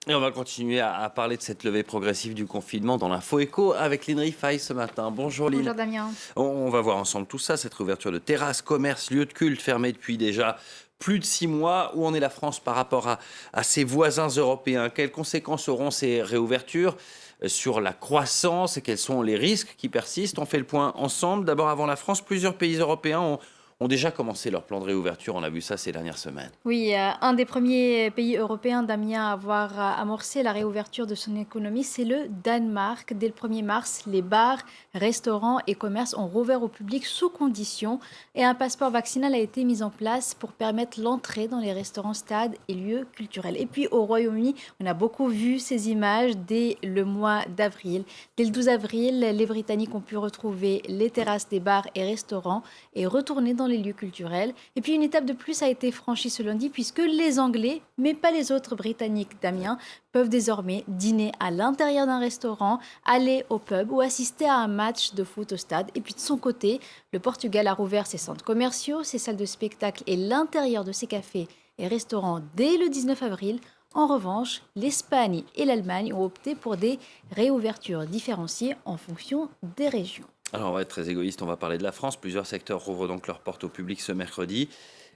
Et on va continuer à parler de cette levée progressive du confinement dans l'info éco avec Lynn Rifaille ce matin. Bonjour Lynn. Bonjour Damien. On va voir ensemble tout ça, cette réouverture de terrasses, commerces, lieux de culte fermés depuis déjà plus de 6 mois. Où en est la France par rapport à ses voisins européens? Quelles conséquences auront ces réouvertures sur la croissance et quels sont les risques qui persistent? On fait le point ensemble. D'abord, avant la France, plusieurs pays européens ont déjà commencé leur plan de réouverture. On a vu ça ces dernières semaines. Oui, un des premiers pays européens, Damien, à avoir amorcé la réouverture de son économie, c'est le Danemark. Dès le 1er mars, les bars, restaurants et commerces ont rouvert au public sous conditions et un passeport vaccinal a été mis en place pour permettre l'entrée dans les restaurants, stades et lieux culturels. Et puis au Royaume-Uni, on a beaucoup vu ces images dès le mois d'avril. Dès le 12 avril, les Britanniques ont pu retrouver les terrasses des bars et restaurants et retourner dans les lieux culturels. Et puis une étape de plus a été franchie ce lundi puisque les Anglais, mais pas les autres Britanniques, Damien, peuvent désormais dîner à l'intérieur d'un restaurant, aller au pub ou assister à un match de foot au stade. Et puis de son côté, le Portugal a rouvert ses centres commerciaux, ses salles de spectacle et l'intérieur de ses cafés et restaurants dès le 19 avril. En revanche, l'Espagne et l'Allemagne ont opté pour des réouvertures différenciées en fonction des régions. Alors, on va être très égoïste, on va parler de la France. Plusieurs secteurs rouvrent donc leurs portes au public ce mercredi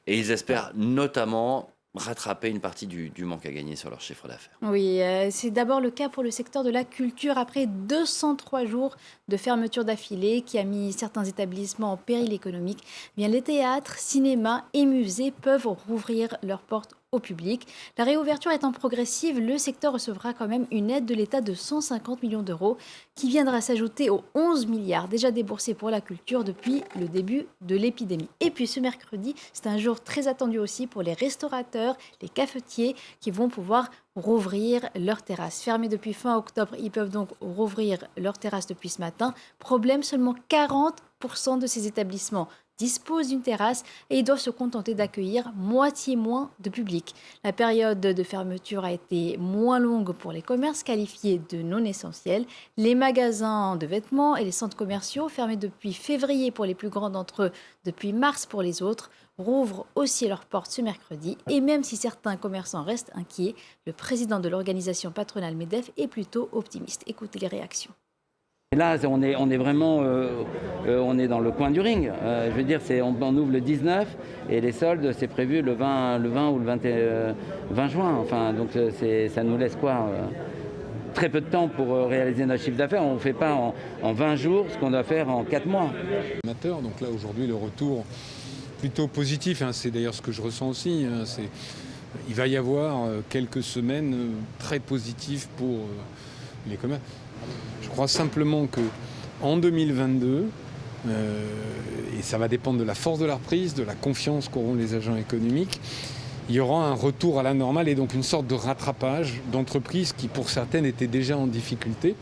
et ils espèrent notamment rattraper une partie du manque à gagner sur leur chiffre d'affaires. Oui, c'est d'abord le cas pour le secteur de la culture après 203 jours de fermeture d'affilée qui a mis certains établissements en péril économique. Eh bien, les théâtres, cinémas et musées peuvent rouvrir leurs portes au public. La réouverture étant progressive, le secteur recevra quand même une aide de l'État de 150 millions d'euros qui viendra s'ajouter aux 11 milliards déjà déboursés pour la culture depuis le début de l'épidémie. Et puis ce mercredi, c'est un jour très attendu aussi pour les restaurateurs, les cafetiers qui vont pouvoir rouvrir leurs terrasses. Fermées depuis fin octobre, ils peuvent donc rouvrir leurs terrasses depuis ce matin. Problème, seulement 40% de ces établissements disposent d'une terrasse et ils doivent se contenter d'accueillir moitié moins de public. La période de fermeture a été moins longue pour les commerces qualifiés de non essentiels. Les magasins de vêtements et les centres commerciaux, fermés depuis février pour les plus grands d'entre eux, depuis mars pour les autres, rouvrent aussi leurs portes ce mercredi. Et même si certains commerçants restent inquiets, le président de l'organisation patronale MEDEF est plutôt optimiste. Écoutez les réactions. Et là, on est vraiment on est dans le coin du ring. Je veux dire, on ouvre le 19 et les soldes, c'est prévu le 20 ou le 20 juin. Enfin, donc ça nous laisse quoi très peu de temps pour réaliser notre chiffre d'affaires. On ne fait pas en 20 jours ce qu'on doit faire en 4 mois. Donc là, aujourd'hui, le retour plutôt positif, hein, c'est d'ailleurs ce que je ressens aussi. Il va y avoir quelques semaines très positives pour les commerces. Je crois simplement qu'en 2022, et ça va dépendre de la force de la reprise, de la confiance qu'auront les agents économiques, il y aura un retour à la normale et donc une sorte de rattrapage d'entreprises qui, pour certaines, étaient déjà en difficulté.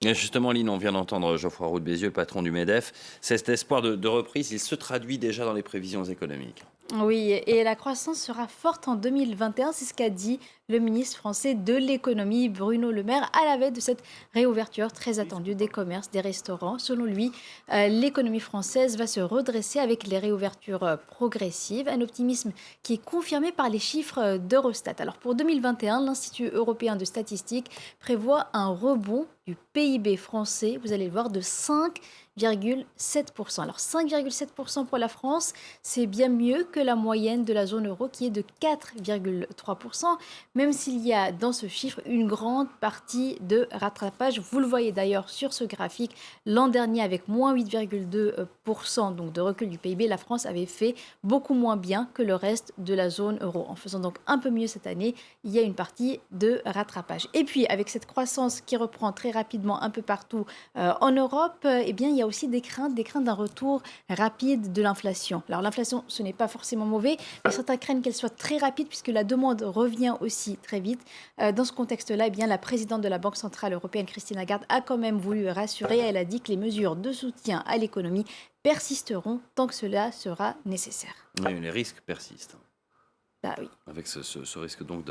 Et justement, Lynn, on vient d'entendre Geoffroy Roux de Bézieux, le patron du MEDEF. Cet espoir de reprise, il se traduit déjà dans les prévisions économiques. Oui, et la croissance sera forte en 2021, c'est ce qu'a dit le ministre français de l'économie, Bruno Le Maire, à la veille de cette réouverture très attendue des commerces, des restaurants. Selon lui, l'économie française va se redresser avec les réouvertures progressives, un optimisme qui est confirmé par les chiffres d'Eurostat. Alors pour 2021, l'Institut européen de statistique prévoit un rebond du PIB français, vous allez le voir, de 5,7%. Alors 5,7% pour la France, c'est bien mieux que la moyenne de la zone euro qui est de 4,3%, même s'il y a dans ce chiffre une grande partie de rattrapage. Vous le voyez d'ailleurs sur ce graphique, l'an dernier avec moins 8,2% donc de recul du PIB, la France avait fait beaucoup moins bien que le reste de la zone euro. En faisant donc un peu mieux cette année, il y a une partie de rattrapage. Et puis avec cette croissance qui reprend très rapidement un peu partout en Europe, eh bien, il y a aussi des craintes d'un retour rapide de l'inflation. Alors l'inflation, ce n'est pas forcément mauvais, mais certains craignent qu'elle soit très rapide puisque la demande revient aussi très vite. Dans ce contexte-là, eh bien, la présidente de la Banque centrale européenne, Christine Lagarde, a quand même voulu rassurer. Elle a dit que les mesures de soutien à l'économie persisteront tant que cela sera nécessaire. Oui, les risques persistent. Bah oui. Avec ce risque donc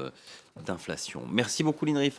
d'inflation. Merci beaucoup, Lynn Rifaille.